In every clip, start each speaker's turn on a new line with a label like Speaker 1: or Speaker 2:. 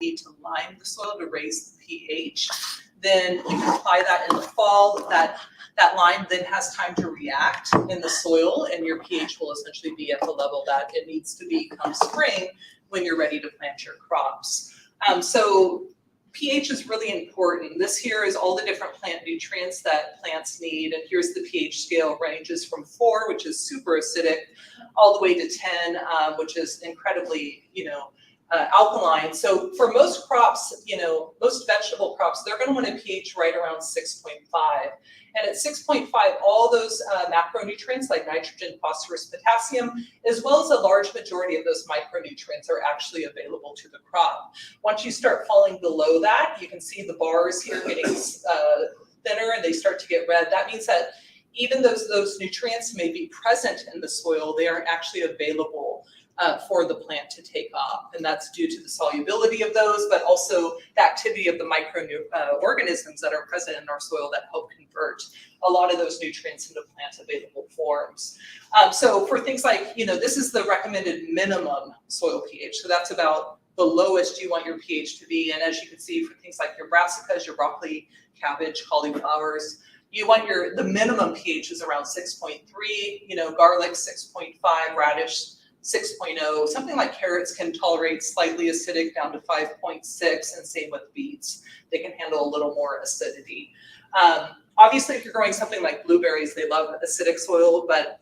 Speaker 1: need to lime the soil to raise the pH. Then you can apply that in the fall. That lime then has time to react in the soil, and your pH will essentially be at the level that it needs to be come spring when you're ready to plant your crops. So pH is really important. This here is all the different plant nutrients that plants need, and here's the pH scale. Ranges from 4, which is super acidic, all the way to 10, which is incredibly, alkaline. So for most crops, most vegetable crops, they're going to want a pH right around 6.5. And at 6.5, all those macronutrients like nitrogen, phosphorus, potassium, as well as a large majority of those micronutrients are actually available to the crop. Once you start falling below that, you can see the bars here getting thinner and they start to get red. That means that even though those nutrients may be present in the soil, they aren't actually available for the plant to take off. And that's due to the solubility of those, but also the activity of the microorganisms that are present in our soil that help convert a lot of those nutrients into plant available forms. So for things like, this is the recommended minimum soil pH. So that's about the lowest you want your pH to be. And as you can see, for things like your brassicas, your broccoli, cabbage, cauliflowers, you want the minimum pH is around 6.3, garlic 6.5, radish 6.0, something like carrots can tolerate slightly acidic down to 5.6, and same with beets. They can handle a little more acidity. Obviously, if you're growing something like blueberries, they love acidic soil, but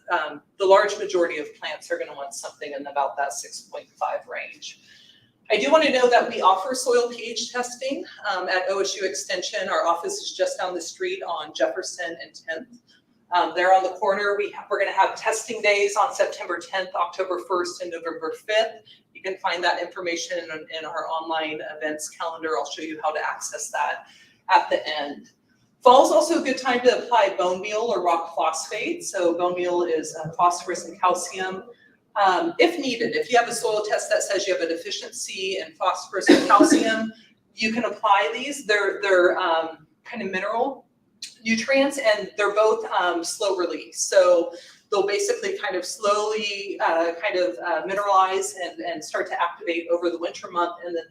Speaker 1: the large majority of plants are going to want something in about that 6.5 range. I do want to know that we offer soil pH testing at OSU Extension. Our office is just down the street on Jefferson and 10th. There on the corner, we're going to have testing days on September 10th, October 1st, and November 5th. You can find that information in our online events calendar. I'll show you how to access that at the end. Fall is also a good time to apply bone meal or rock phosphate. So bone meal is phosphorus and calcium. If needed, if you have a soil test that says you have a deficiency in phosphorus or calcium, you can apply these. They're kind of mineral nutrients, and they're both slow release. So they'll basically kind of slowly mineralize and start to activate over the winter month. And then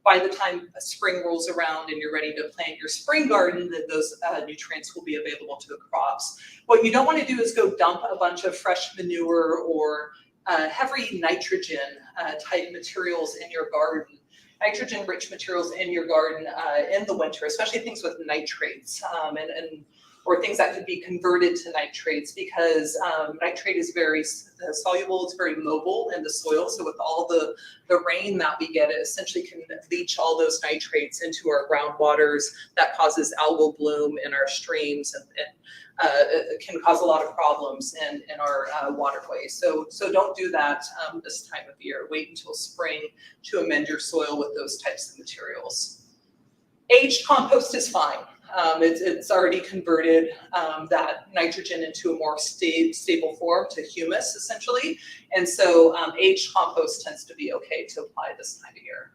Speaker 1: by the time spring rolls around and you're ready to plant your spring garden, then those nutrients will be available to the crops. What you don't want to do is go dump a bunch of fresh manure or heavy nitrogen type materials in your garden. Nitrogen-rich materials in your garden in the winter, especially things with nitrates or things that could be converted to nitrates, because nitrate is very soluble, it's very mobile in the soil. So with all the rain that we get, it essentially can leach all those nitrates into our groundwaters. That causes algal bloom in our streams and it can cause a lot of problems in our waterways. So don't do that this time of year. Wait until spring to amend your soil with those types of materials. Aged compost is fine. It's already converted that nitrogen into a more stable form to humus, essentially. And so aged compost tends to be okay to apply this time of year.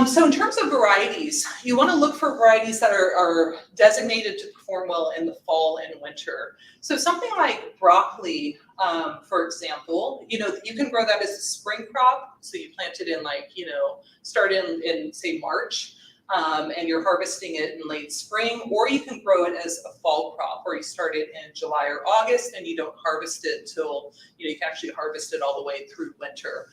Speaker 1: So in terms of varieties, you want to look for varieties that are designated to perform well in the fall and winter. So something like broccoli, for example, you can grow that as a spring crop. So you plant it in start in say March, and you're harvesting it in late spring, or you can grow it as a fall crop where you start it in July or August and you don't harvest it until, you can actually harvest it all the way through winter.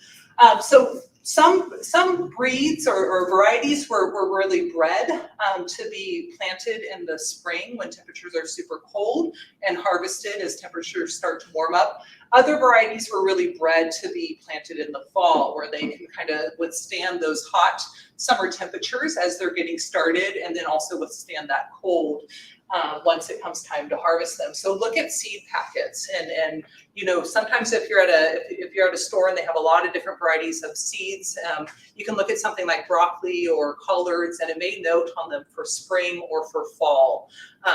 Speaker 1: So some breeds or varieties were really bred to be planted in the spring when temperatures are super cold and harvested as temperatures start to warm up. Other varieties were really bred to be planted in the fall, where they can kind of withstand those hot summer temperatures as they're getting started, and then also withstand that cold once it comes time to harvest them. So look at seed packets, and sometimes if you're at a store and they have a lot of different varieties of seeds, you can look at something like broccoli or collards, and it may note on them for spring or for fall.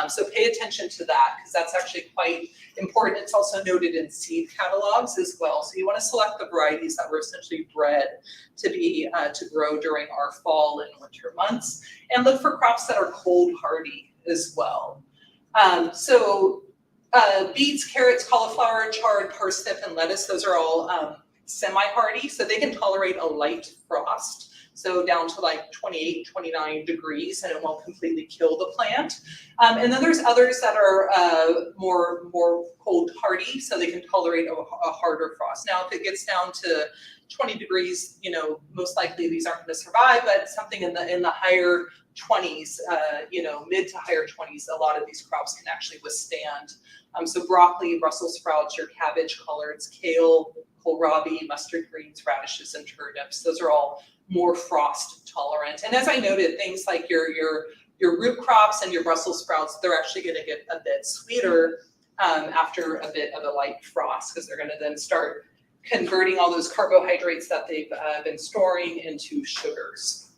Speaker 1: So pay attention to that, because that's actually quite important. It's also noted in seed catalogs as well. So you want to select the varieties that were essentially bred to be to grow during our fall and winter months, and look for crops that are cold hardy as well. Beets, carrots, cauliflower, chard, parsnip, and lettuce, those are all semi-hardy, so they can tolerate a light frost. So down to like 28, 29 degrees, and it won't completely kill the plant. And then there's others that are more cold hardy, so they can tolerate a harder frost. Now, if it gets down to 20 degrees, you know, most likely these aren't going to survive, but something in the higher 20s, you know, mid to higher 20s, a lot of these crops can actually withstand. So broccoli, Brussels sprouts, your cabbage collards, kale, kohlrabi, mustard greens, radishes, and turnips. Those are all more frost tolerant. And as I noted, things like your root crops and your Brussels sprouts, they're actually going to get a bit sweeter after a bit of a light frost, because they're going to then start converting all those carbohydrates that they've been storing into sugars.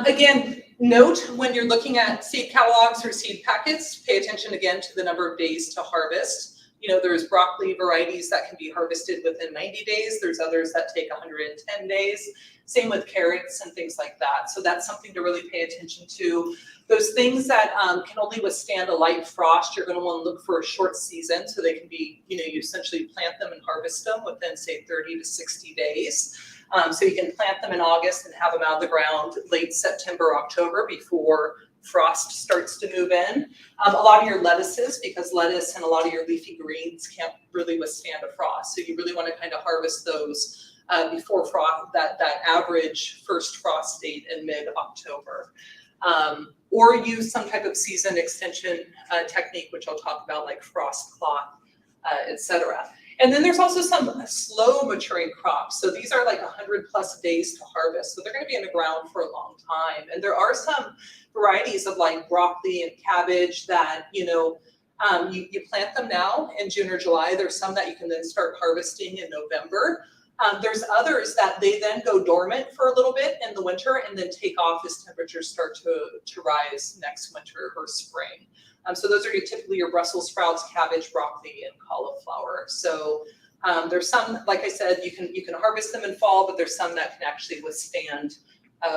Speaker 1: Again, note when you're looking at seed catalogs or seed packets, pay attention again to the number of days to harvest. You know, there's broccoli varieties that can be harvested within 90 days. There's others that take 110 days. Same with carrots and things like that. So that's something to really pay attention to. Those things that can only withstand a light frost, you're going to want to look for a short season, so they can be, you know, you essentially plant them and harvest them within, say, 30 to 60 days. So you can plant them in August and have them out of the ground late September, October, before frost starts to move in. A lot of your lettuces, because lettuce and a lot of your leafy greens can't really withstand a frost. So you really want to kind of harvest those before frost, that average first frost date in mid-October. Or use some type of season extension technique, which I'll talk about, like frost cloth, etc. And then there's also some slow maturing crops. So these are like 100+ days to harvest. So they're going to be in the ground for a long time. And there are some varieties of like broccoli and cabbage that, you know, you plant them now in June or July. There's some that you can then start harvesting in November. There's others that they then go dormant for a little bit in the winter and then take off as temperatures start to rise next winter or spring. So those are typically your Brussels sprouts, cabbage, broccoli, and cauliflower. So there's some, like I said, you can harvest them in fall, but there's some that can actually withstand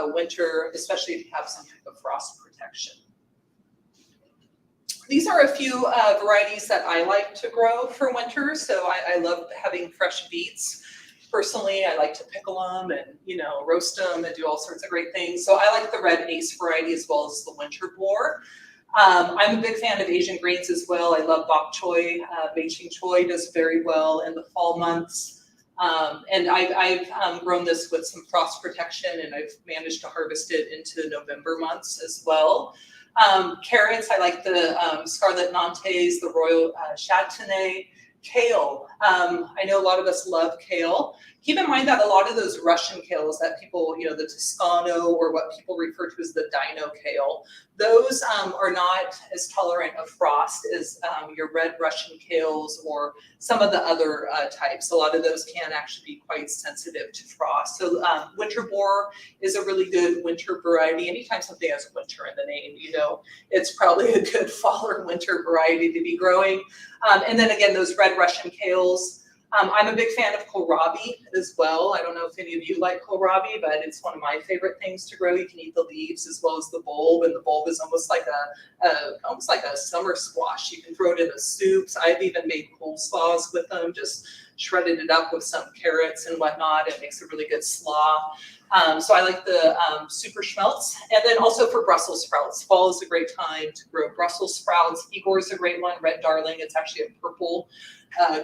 Speaker 1: winter, especially if you have some type of frost protection. These are a few varieties that I like to grow for winter. So I love having fresh beets. Personally, I like to pickle them and, you know, roast them and do all sorts of great things. So I like the red ace variety as well as the winter boar. I'm a big fan of Asian greens as well. I love bok choy. Beijing choy does very well in the fall months. And I've grown this with some frost protection, and I've managed to harvest it into November months as well. Carrots, I like the Scarlet Nantes, the Royal Châtenay. Kale, I know a lot of us love kale. Keep in mind that a lot of those Russian kales that people, you know, the Toscano, or what people refer to as the dino kale, those are not as tolerant of frost as your red Russian kales or some of the other types. A lot of those can actually be quite sensitive to frost. So winter boar is a really good winter variety. Anytime something has winter in the name, you know, it's probably a good fall or winter variety to be growing. And then again, those red Russian kales. I'm a big fan of kohlrabi as well. I don't know if any of you like kohlrabi, but it's one of my favorite things to grow. You can eat the leaves as well as the bulb, and the bulb is almost like a summer squash. You can throw it into soups. I've even made coleslaws with them, just shredded it up with some carrots and whatnot. It makes a really good slaw. So I like the super schmelz. And then also for Brussels sprouts, fall is a great time to grow Brussels sprouts. Igor is a great one, red darling. It's actually a purple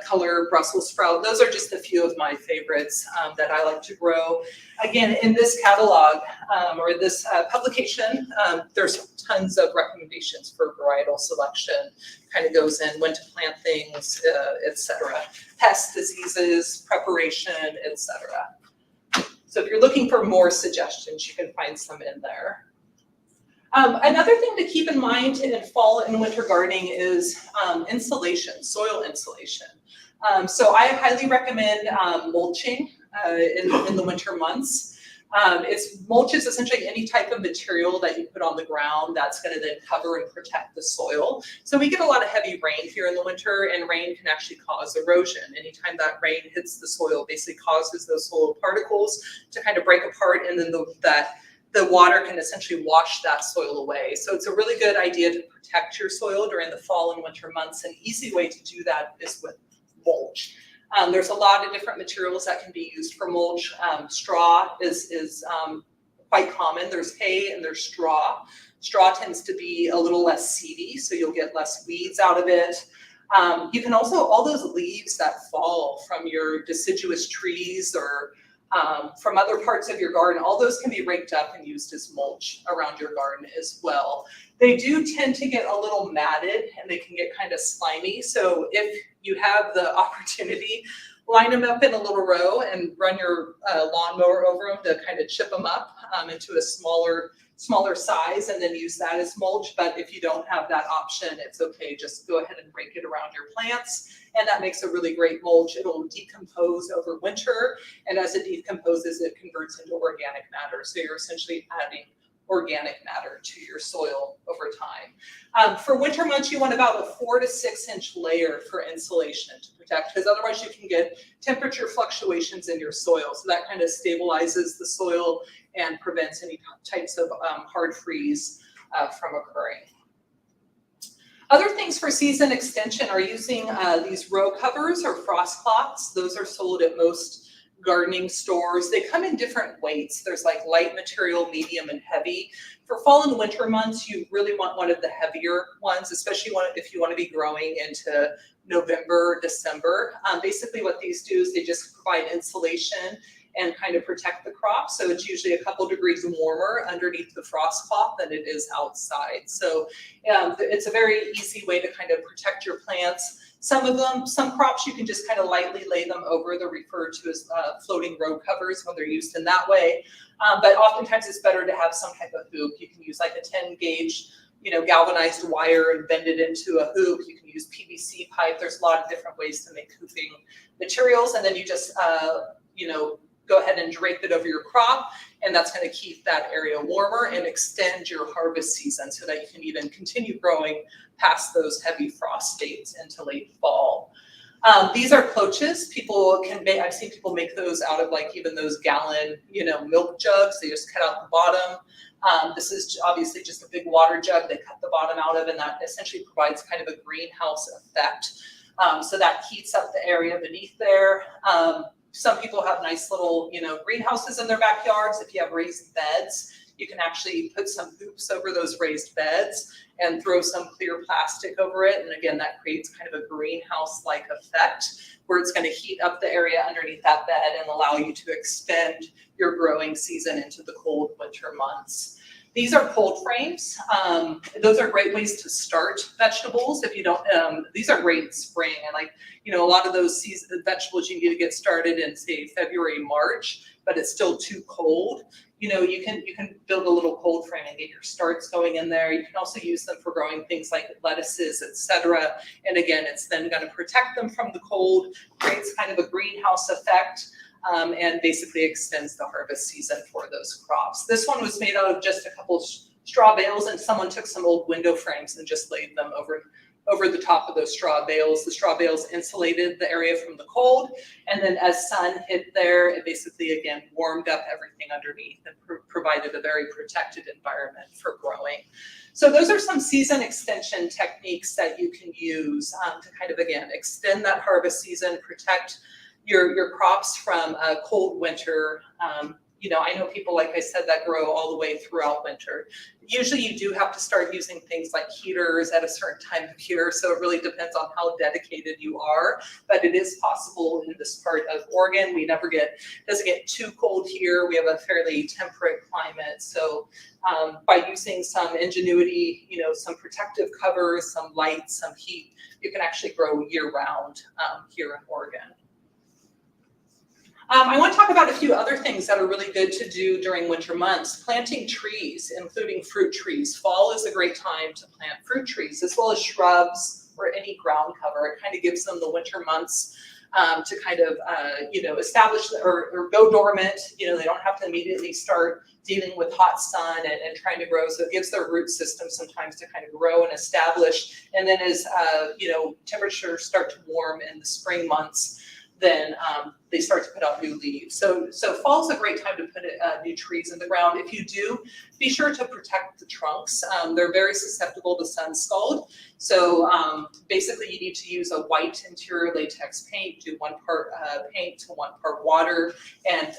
Speaker 1: color Brussels sprout. Those are just a few of my favorites that I like to grow. Again, in this catalog or this publication, there's tons of recommendations for varietal selection. Kind of goes in when to plant things, etc. Pest, diseases, preparation, etc. So if you're looking for more suggestions, you can find some in there. Another thing to keep in mind in fall and winter gardening is insulation, soil insulation. So I highly recommend mulching in the winter months. Mulch is essentially any type of material that you put on the ground that's going to then cover and protect the soil. So we get a lot of heavy rain here in the winter, and rain can actually cause erosion. Anytime that rain hits the soil, basically causes those soil particles to kind of break apart, and then the water can essentially wash that soil away. So it's a really good idea to protect your soil during the fall and winter months. An easy way to do that is with mulch. There's a lot of different materials that can be used for mulch. Straw is quite common. There's hay and there's straw. Straw tends to be a little less seedy, so you'll get less weeds out of it. You can also, all those leaves that fall from your deciduous trees or from other parts of your garden, all those can be raked up and used as mulch around your garden as well. They do tend to get a little matted and they can get kind of slimy. So if you have the opportunity, line them up in a little row and run your lawnmower over them to kind of chip them up into a smaller size and then use that as mulch. But if you don't have that option, it's okay. Just go ahead and rake it around your plants. And that makes a really great mulch. It'll decompose over winter. And as it decomposes, it converts into organic matter. So you're essentially adding organic matter to your soil over time. For winter months, you want about a 4 to 6 inch layer for insulation to protect, because otherwise you can get temperature fluctuations in your soil. So that kind of stabilizes the soil and prevents any types of hard freeze from occurring. Other things for season extension are using these row covers or frost cloths. Those are sold at most gardening stores. They come in different weights. There's like light material, medium, and heavy. For fall and winter months, you really want one of the heavier ones, especially if you want to be growing into November, December. Basically what these do is they just provide insulation and kind of protect the crop. So it's usually a couple degrees warmer underneath the frost cloth than it is outside. So it's a very easy way to kind of protect your plants. Some crops you can just kind of lightly lay them over. They're referred to as floating row covers when they're used in that way. But oftentimes it's better to have some type of hoop. You can use like a 10 gauge, galvanized wire and bend it into a hoop. You can use PVC pipe. There's a lot of different ways to make hooping materials. And then you just, go ahead and drape it over your crop, and that's going to keep that area warmer and extend your harvest season so that you can even continue growing past those heavy frost dates into late fall. These are cloches. I've seen people make those out of like even those gallon, milk jugs. They just cut out the bottom. This is obviously just a big water jug they cut the bottom out of, and that essentially provides kind of a greenhouse effect. So that heats up the area beneath there. Some people have nice little, greenhouses in their backyards. If you have raised beds, you can actually put some hoops over those raised beds and throw some clear plastic over it. And again, that creates kind of a greenhouse-like effect where it's going to heat up the area underneath that bed and allow you to extend your growing season into the cold winter months. These are cold frames. Those are great ways to start vegetables. If you don't, these are great in spring. And a lot of those vegetables you need to get started in, say, February, March, but it's still too cold. You can build a little cold frame and get your starts going in there. You can also use them for growing things like lettuces, etc. And again, it's then going to protect them from the cold, creates kind of a greenhouse effect. And basically extends the harvest season for those crops. This one was made out of just a couple straw bales, and someone took some old window frames and just laid them over the top of those straw bales. The straw bales insulated the area from the cold, and then as sun hit there, it basically, again, warmed up everything underneath and provided a very protected environment for growing. So those are some season extension techniques that you can use to kind of, again, extend that harvest season, protect your crops from a cold winter. I know people, like I said, that grow all the way throughout winter. Usually you do have to start using things like heaters at a certain time of year, so it really depends on how dedicated you are, but it is possible in this part of Oregon. Doesn't get too cold here. We have a fairly temperate climate, so by using some ingenuity, some protective covers, some light, some heat, you can actually grow year-round here in Oregon. I want to talk about a few other things that are really good to do during winter months. Planting trees, including fruit trees. Fall is a great time to plant fruit trees, as well as shrubs or any ground cover. It kind of gives them the winter months to kind of, establish or go dormant. They don't have to immediately start dealing with hot sun and trying to grow. So it gives their root system some time to kind of grow and establish. And then as, temperatures start to warm in the spring months, then they start to put out new leaves. So fall is a great time to put new trees in the ground. If you do, be sure to protect the trunks. They're very susceptible to sun scald. So basically you need to use a white interior latex paint, do 1 part paint to 1 part water, and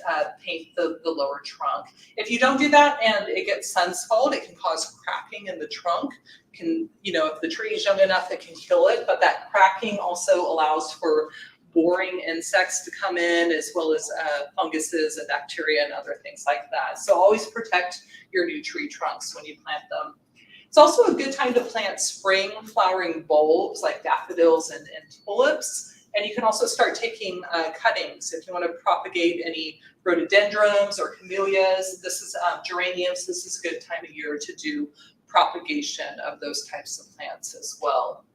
Speaker 1: paint the lower trunk. If you don't do that and it gets sun scald, it can cause cracking in the trunk. If the tree is young enough, it can kill it, but that cracking also allows for boring insects to come in, as well as funguses and bacteria and other things like that. So always protect your new tree trunks when you plant them. It's also a good time to plant spring flowering bulbs like daffodils and tulips. And you can also start taking cuttings if you want to propagate any rhododendrons or camellias. This is geraniums. This is a good time of year to do propagation of those types of plants as well.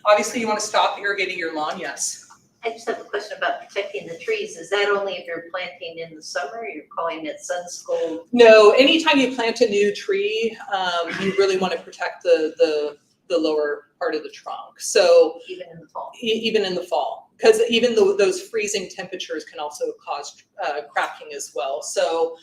Speaker 1: Obviously you want to stop irrigating your lawn, yes.
Speaker 2: I just have a question about protecting the trees. Is that only if you're planting in the summer? You're calling it sun scald?
Speaker 1: No, anytime you plant a new tree, you really want to protect the lower part of the trunk. So
Speaker 2: even in the fall?
Speaker 1: Even in the fall, because even those freezing temperatures can also cause cracking as well. So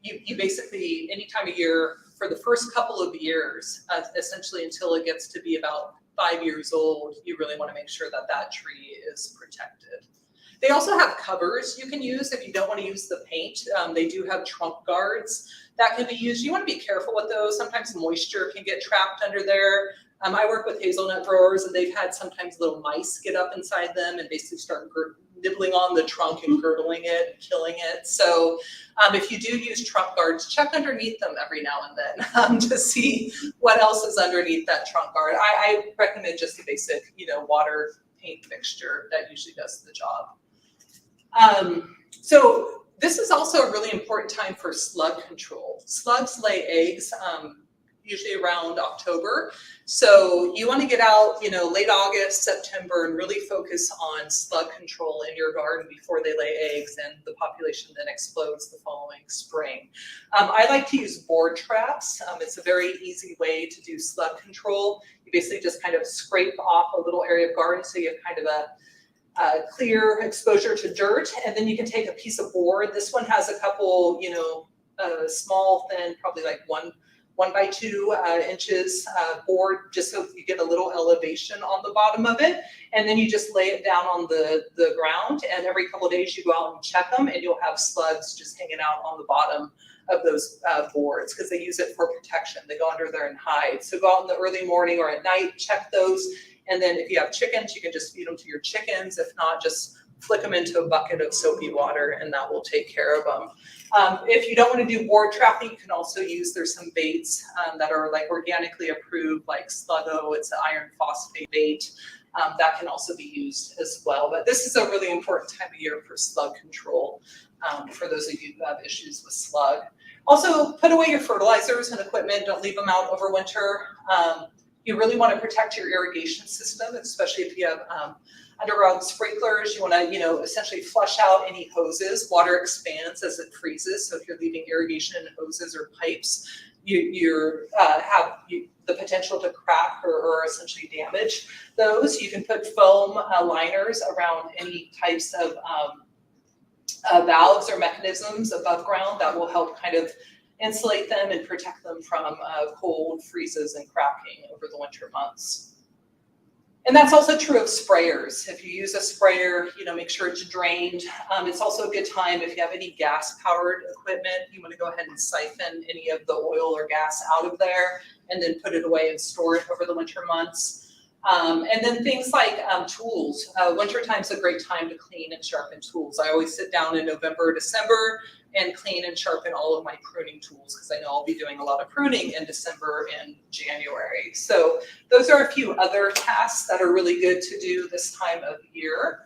Speaker 1: you basically, any time of year, for the first couple of years, essentially until it gets to be about 5 years old, you really want to make sure that tree is protected. They also have covers you can use if you don't want to use the paint. They do have trunk guards that can be used. You want to be careful with those. Sometimes moisture can get trapped under there. I work with hazelnut growers, and they've had sometimes little mice get up inside them and basically start nibbling on the trunk and girdling it, and killing it. So if you do use trunk guards, check underneath them every now and then to see what else is underneath that trunk guard. I recommend just a basic, water paint mixture that usually does the job. So this is also a really important time for slug control. Slugs lay eggs usually around October. So you want to get out, late August, September, and really focus on slug control in your garden before they lay eggs and the population then explodes the following spring. I like to use board traps. It's a very easy way to do slug control. You basically just kind of scrape off a little area of garden so you have kind of a clear exposure to dirt, and then you can take a piece of board. This one has a couple, small, thin, probably like 1 by 2 inches board, just so you get a little elevation on the bottom of it. And then you just lay it down on the ground, and every couple of days you go out and check them, and you'll have slugs just hanging out on the bottom of those boards, because they use it for protection. They go under there and hide. So go out in the early morning or at night, check those. And then if you have chickens, you can just feed them to your chickens. If not, just flick them into a bucket of soapy water, and that will take care of them. If you don't want to do board trapping, you can also use, there's some baits that are like organically approved, like Sluggo, it's an iron phosphate bait. That can also be used as well. But this is a really important time of year for slug control for those of you who have issues with slug. Also, put away your fertilizers and equipment. Don't leave them out over winter. You really want to protect your irrigation system, especially if you have underground sprinklers. You want to, essentially flush out any hoses. Water expands as it freezes. So if you're leaving irrigation in hoses or pipes, you have the potential to crack or essentially damage those. You can put foam liners around any types of valves or mechanisms above ground that will help kind of insulate them and protect them from cold, freezes, and cracking over the winter months. And that's also true of sprayers. If you use a sprayer, make sure it's drained. It's also a good time if you have any gas-powered equipment, you want to go ahead and siphon any of the oil or gas out of there and then put it away and store it over the winter months. And then things like tools. Wintertime's a great time to clean and sharpen tools. I always sit down in November, December and clean and sharpen all of my pruning tools, because I know I'll be doing a lot of pruning in December and January. So those are a few other tasks that are really good to do this time of year.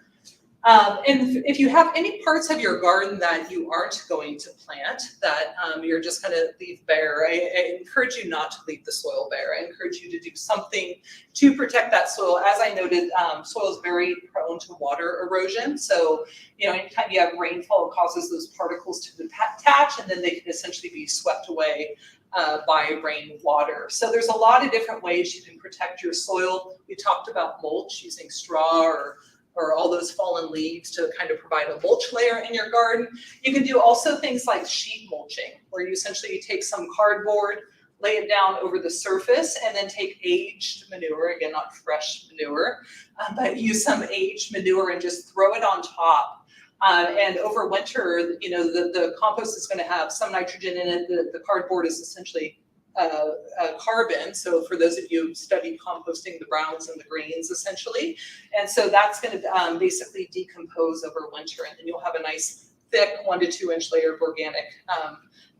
Speaker 1: And if you have any parts of your garden that you aren't going to plant, that you're just going to leave bare, I encourage you not to leave the soil bare. I encourage you to do something to protect that soil. As I noted, soil is very prone to water erosion. So, anytime you have rainfall, it causes those particles to detach, and then they can essentially be swept away by rainwater. So there's a lot of different ways you can protect your soil. We talked about mulch, using straw or or all those fallen leaves to kind of provide a mulch layer in your garden. You can do also things like sheet mulching, where you essentially take some cardboard, lay it down over the surface, and then take aged manure, again, not fresh manure, but use some aged manure and just throw it on top. And over winter, you know, the compost is going to have some nitrogen in it. The cardboard is essentially carbon. So for those of you who studied composting, the browns and the greens essentially. And so that's going to basically decompose over winter, and then you'll have a nice thick 1 to 2 inch layer of organic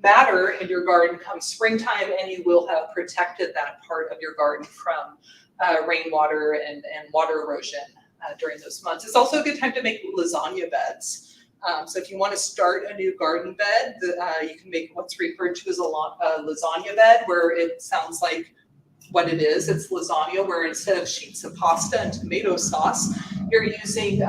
Speaker 1: matter in your garden come springtime, and you will have protected that part of your garden from rainwater and water erosion during those months. It's also a good time to make lasagna beds. So if you want to start a new garden bed, you can make what's referred to as a lasagna bed, where it sounds like what it is. It's lasagna, where instead of sheets of pasta and tomato sauce, you're using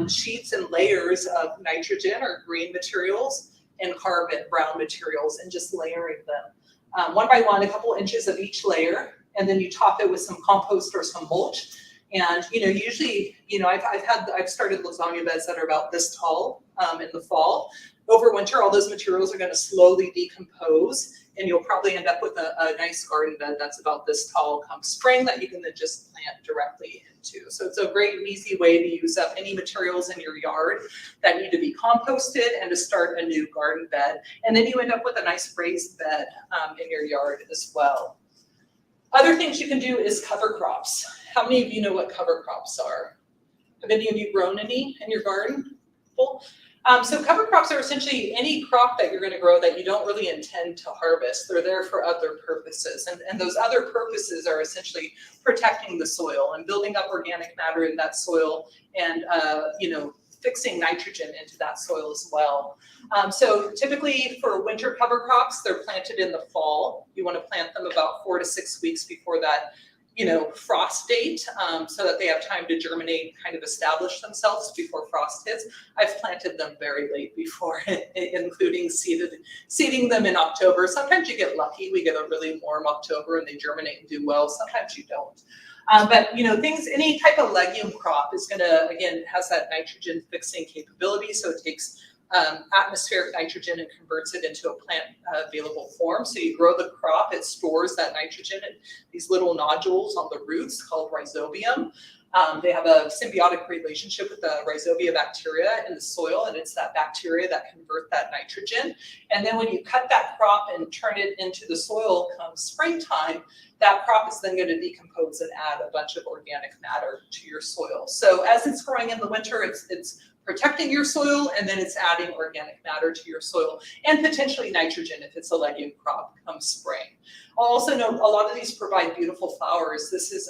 Speaker 1: sheets and layers of nitrogen or green materials and carbon, brown materials, and just layering them 1 by 1, a couple inches of each layer, and then you top it with some compost or some mulch. And you know, usually, you know, I've started lasagna beds that are about this tall in the fall. Over winter, all those materials are going to slowly decompose, and you'll probably end up with a nice garden bed that's about this tall come spring that you can then just plant directly into. So it's a great and easy way to use up any materials in your yard that need to be composted and to start a new garden bed. And then you end up with a nice raised bed in your yard as well. Other things you can do is cover crops. How many of you know what cover crops are? Have any of you grown any in your garden? So cover crops are essentially any crop that you're going to grow that you don't really intend to harvest. They're there for other purposes. And those other purposes are essentially protecting the soil and building up organic matter in that soil, and you know, fixing nitrogen into that soil as well. So typically for winter cover crops, they're planted in the fall. You want to plant them about 4 to 6 weeks before that, you know, frost date, so that they have time to germinate, kind of establish themselves before frost hits. I've planted them very late before, including seeding them in October. Sometimes you get lucky. We get a really warm October and they germinate and do well. Sometimes you don't. But you know, any type of legume crop is going to, again, has that nitrogen fixing capability. So it takes atmospheric nitrogen and converts it into a plant available form. So you grow the crop, it stores that nitrogen in these little nodules on the roots called rhizobium. They have a symbiotic relationship with the rhizobia bacteria in the soil, and it's that bacteria that convert that nitrogen. And then when you cut that crop and turn it into the soil come springtime, that crop is then going to decompose and add a bunch of organic matter to your soil. So as it's growing in the winter, it's protecting your soil, and then it's adding organic matter to your soil, and potentially nitrogen if it's a legume crop come spring. I'll also note a lot of these provide beautiful flowers. This is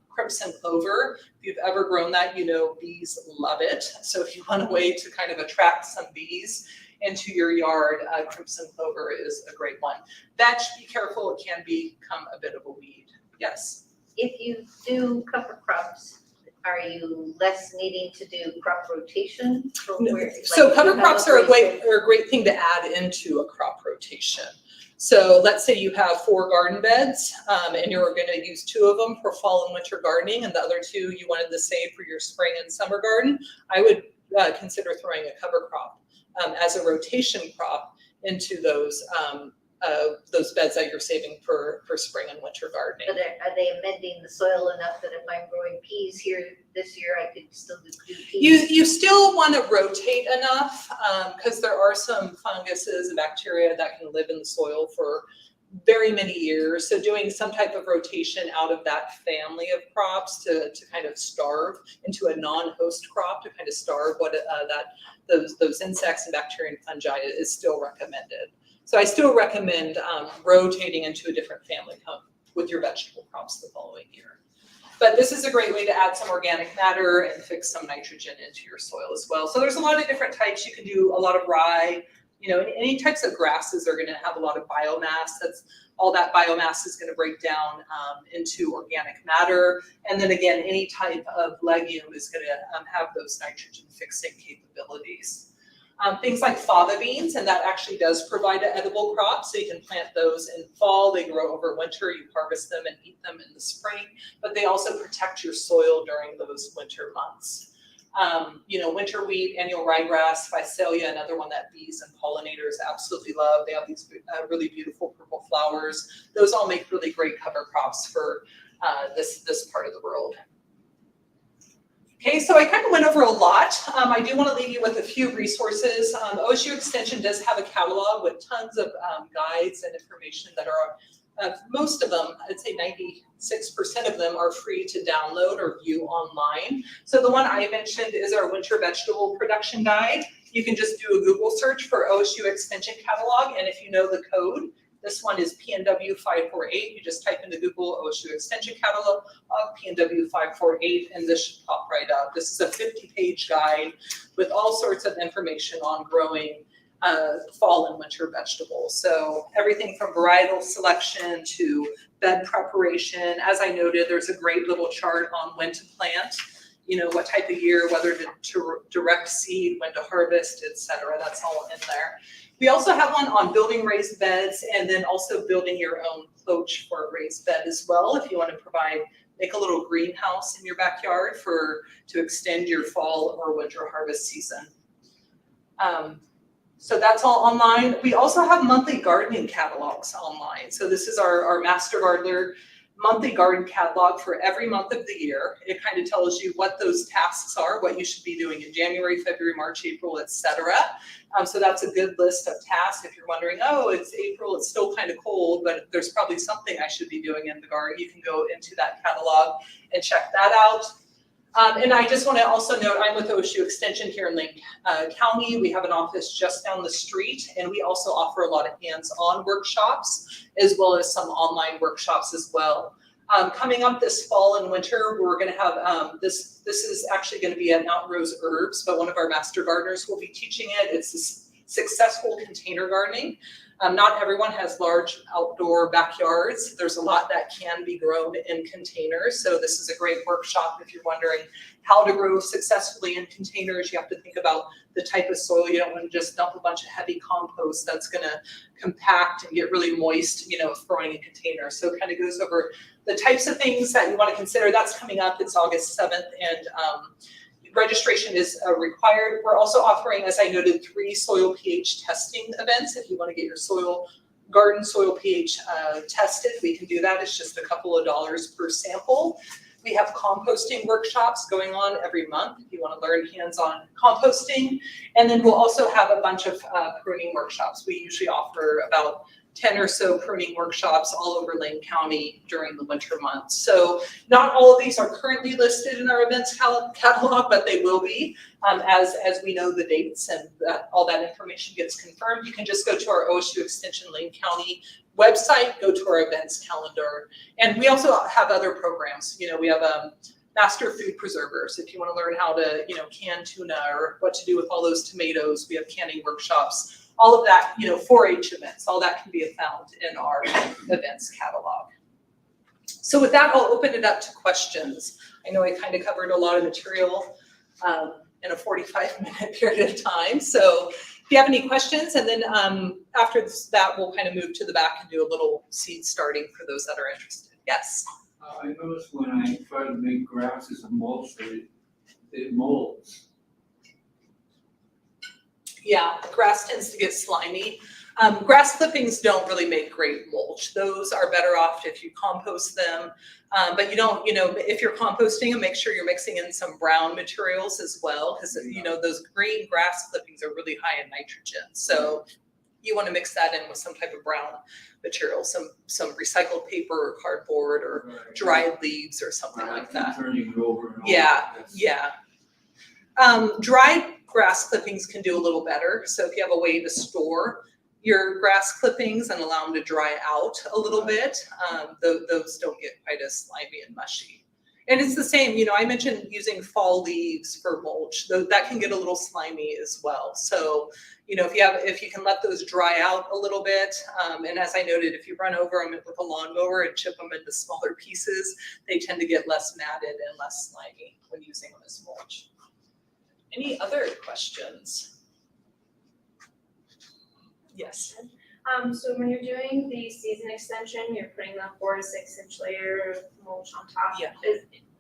Speaker 1: crimson clover. If you've ever grown that, you know bees love it. So if you want a way to kind of attract some bees into your yard, crimson clover is a great one. Vetch, be careful, it can become a bit of a weed. Yes?
Speaker 2: If you do cover crops, are you less needing to do crop rotation?
Speaker 1: So cover crops are a great thing to add into a crop rotation. So let's say you have 4 garden beds, and you're going to use 2 of them for fall and winter gardening, and the other 2 you wanted to save for your spring and summer garden. I would consider throwing a cover crop as a rotation crop into those beds that you're saving for spring and winter gardening.
Speaker 2: But are they amending the soil enough that if I'm growing peas here this year, I could still do peas?
Speaker 1: You still want to rotate enough, because there are some funguses and bacteria that can live in the soil for very many years. So doing some type of rotation out of that family of crops to kind of starve into a non-host crop, to kind of starve what those insects and bacteria and fungi is still recommended. So I still recommend rotating into a different family with your vegetable crops the following year. But this is a great way to add some organic matter and fix some nitrogen into your soil as well. So there's a lot of different types. You can do a lot of rye. You know, any types of grasses are going to have a lot of biomass. All that biomass is going to break down into organic matter. And then again, any type of legume is going to have those nitrogen fixing capabilities. Things like fava beans, and that actually does provide an edible crop, so you can plant those in fall. They grow over winter. You harvest them and eat them in the spring, but they also protect your soil during those winter months. Winter wheat, annual ryegrass, phacelia, another one that bees and pollinators absolutely love. They have these really beautiful purple flowers. Those all make really great cover crops for this part of the world. Okay, so I kind of went over a lot. I do want to leave you with a few resources. OSU Extension does have a catalog with tons of guides and information that are, most of them, I'd say 96% of them are free to download or view online. So the one I mentioned is our winter vegetable production guide. You can just do a Google search for OSU Extension catalog, and if you know the code, this one is PNW 548. You just type into Google OSU Extension Catalog, PNW 548, and this should pop right up. This is a 50-page guide with all sorts of information on growing fall and winter vegetables. So everything from varietal selection to bed preparation. As I noted, there's a great little chart on when to plant, what type of year, whether to direct seed, when to harvest, etc. That's all in there. We also have one on building raised beds and then also building your own cloche for a raised bed as well. If you want to make a little greenhouse in your backyard to extend your fall or winter harvest season. So that's all online. We also have monthly gardening catalogs online. So this is our Master Gardener monthly garden catalog for every month of the year. It kind of tells you what those tasks are, what you should be doing in January, February, March, April, etc. So that's a good list of tasks. If you're wondering, oh, it's April, it's still kind of cold, but there's probably something I should be doing in the garden, you can go into that catalog and check that out. And I just want to also note, I'm with OSU Extension here in Lake County. We have an office just down the street, and we also offer a lot of hands-on workshops, as well as some online workshops as well. Coming up this fall and winter, we're going to have, this is actually going to be at Mountain Rose Herbs, but one of our master gardeners will be teaching it. It's successful container gardening. Not everyone has large outdoor backyards. There's a lot that can be grown in containers. So this is a great workshop if you're wondering how to grow successfully in containers. You have to think about the type of soil. You don't want to just dump a bunch of heavy compost that's going to compact and get really moist, throwing in containers. So it kind of goes over the types of things that you want to consider. That's coming up. It's August 7th, and registration is required. We're also offering, as I noted, 3 soil pH testing events. If you want to get your garden soil pH tested, we can do that. It's just a couple of dollars per sample. We have composting workshops going on every month if you want to learn hands-on composting. And then we'll also have a bunch of pruning workshops. We usually offer about 10 or so pruning workshops all over Lane County during the winter months. So not all of these are currently listed in our events catalog, but they will be as we know the dates and all that information gets confirmed. You can just go to our OSU Extension Lane County website, go to our events calendar. And we also have other programs. We have master food preservers. If you want to learn how to, can tuna or what to do with all those tomatoes, we have canning workshops. All of that, 4-H events, all that can be found in our events catalog. So with that, I'll open it up to questions. I know I kind of covered a lot of material in a 45-minute period of time. So if you have any questions, and then after that, we'll kind of move to the back and do a little seed starting for those that are interested. Yes?
Speaker 3: I noticed when I try to make grasses a mulch, it molds.
Speaker 1: Yeah, grass tends to get slimy. Grass clippings don't really make great mulch. Those are better off if you compost them. But you don't, if you're composting them, make sure you're mixing in some brown materials as well, because those green grass clippings are really high in nitrogen. So you want to mix that in with some type of brown material, some recycled paper or cardboard or dried leaves or something like that.
Speaker 3: Turning it over and
Speaker 1: Yeah. Dried grass clippings can do a little better. So if you have a way to store your grass clippings and allow them to dry out a little bit, those don't get quite as slimy and mushy. And it's the same, I mentioned using fall leaves for mulch. That can get a little slimy as well. So, if you can let those dry out a little bit, and as I noted, if you run over them with a lawnmower and chip them into smaller pieces, they tend to get less matted and less slimy when using them as mulch. Any other questions? Yes.
Speaker 4: So when you're doing the season extension, you're putting the 4 to 6 inch layer of mulch on top.
Speaker 1: Yeah.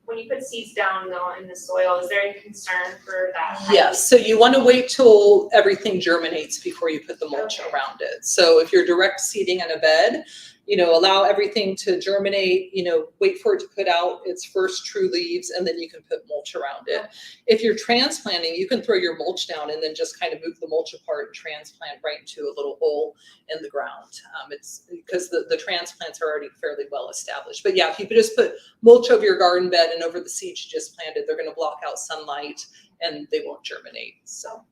Speaker 4: when you put seeds down though in the soil, is there any concern for that?
Speaker 1: Yes, so you want to wait till everything germinates before you put the mulch
Speaker 4: Okay.
Speaker 1: around it. So if you're direct seeding in a bed, allow everything to germinate, wait for it to put out its first true leaves, and then you can put mulch around it. If you're transplanting, you can throw your mulch down and then just kind of move the mulch apart and transplant right into a little hole in the ground. It's because the transplants are already fairly well established. But yeah, if you could just put mulch over your garden bed and over the seeds you just planted, they're going to block out sunlight and they won't germinate. So,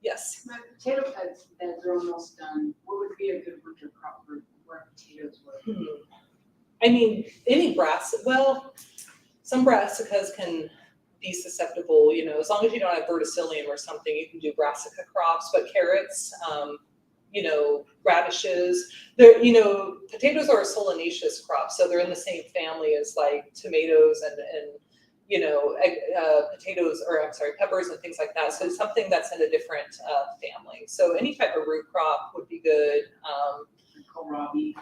Speaker 1: yes.
Speaker 5: My potato beds are almost done. What would be a good winter crop for where potatoes were?
Speaker 1: I mean, any some brassicas can be susceptible, as long as you don't have verticillium or something, you can do brassica crops, but carrots, radishes, potatoes are a solanaceous crop, so they're in the same family as like tomatoes and peppers and things like that. So it's something that's in a different family. So any type of root crop would be good.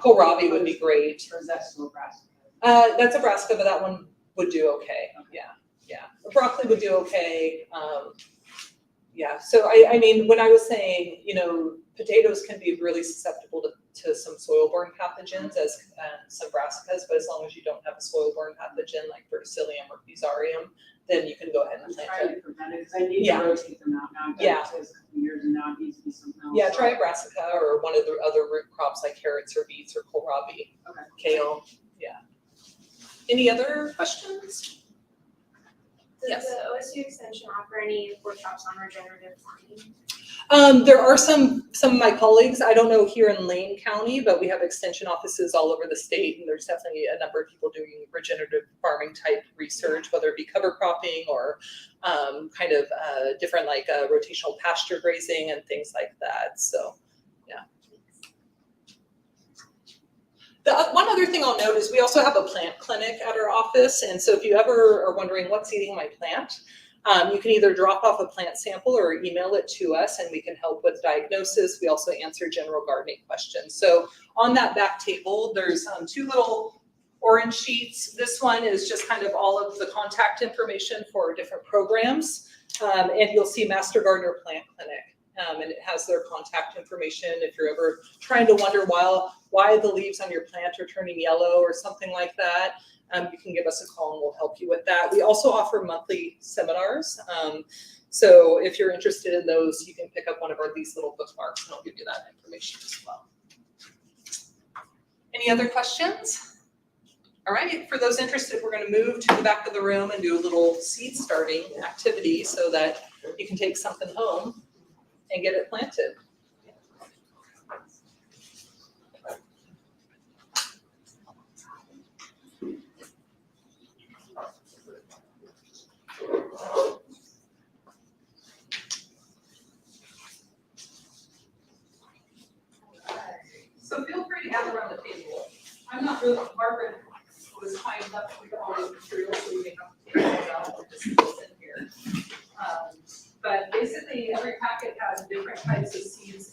Speaker 1: Kohlrabi would be great.
Speaker 5: Or is that still brassica?
Speaker 1: That's a brassica, but that one would do okay. Yeah. Broccoli would do okay. So I mean, when I was saying, potatoes can be really susceptible to some soil-borne pathogens as some brassicas, but as long as you don't have a soil-borne pathogen like verticillium or fusarium, then you can go ahead and plant it.
Speaker 5: To prevent it, because I need
Speaker 1: Yeah.
Speaker 5: to rotate them out now. I've
Speaker 1: Yeah.
Speaker 5: done potatoes a couple of years and now it needs to be something else.
Speaker 1: Yeah, try a brassica or one of the other root crops like carrots or beets or kohlrabi,
Speaker 5: Okay.
Speaker 1: kale. Yeah. Any other questions?
Speaker 4: Does
Speaker 1: Yes.
Speaker 4: the OSU extension offer any workshops on regenerative farming?
Speaker 1: There are some of my colleagues, I don't know here in Lane County, but we have extension offices all over the state, and there's definitely a number of people doing regenerative farming type research, whether it be cover cropping or different like rotational pasture grazing and things like that. So, yeah. The one other thing I'll note is we also have a plant clinic at our office, and so if you ever are wondering what's eating my plant, you can either drop off a plant sample or email it to us and we can help with diagnosis. We also answer general gardening questions. So on that back table, there's two little orange sheets. This one is just kind of all of the contact information for different programs. And you'll see Master Gardener Plant Clinic. And it has their contact information. If you're ever trying to wonder why the leaves on your plant are turning yellow or something like that, you can give us a call and we'll help you with that. We also offer monthly seminars. So if you're interested in those, you can pick up one of these little bookmarks and I'll give you that information as well. Any other questions? All right, for those interested, we're going to move to the back of the room and do a little seed starting activity so that you can take something home and get it planted. So feel free to gather around the table. I'm not really, Margaret was kind enough to get all the materials so we didn't have to take it out and just put it in here. But basically every packet has different types of seeds in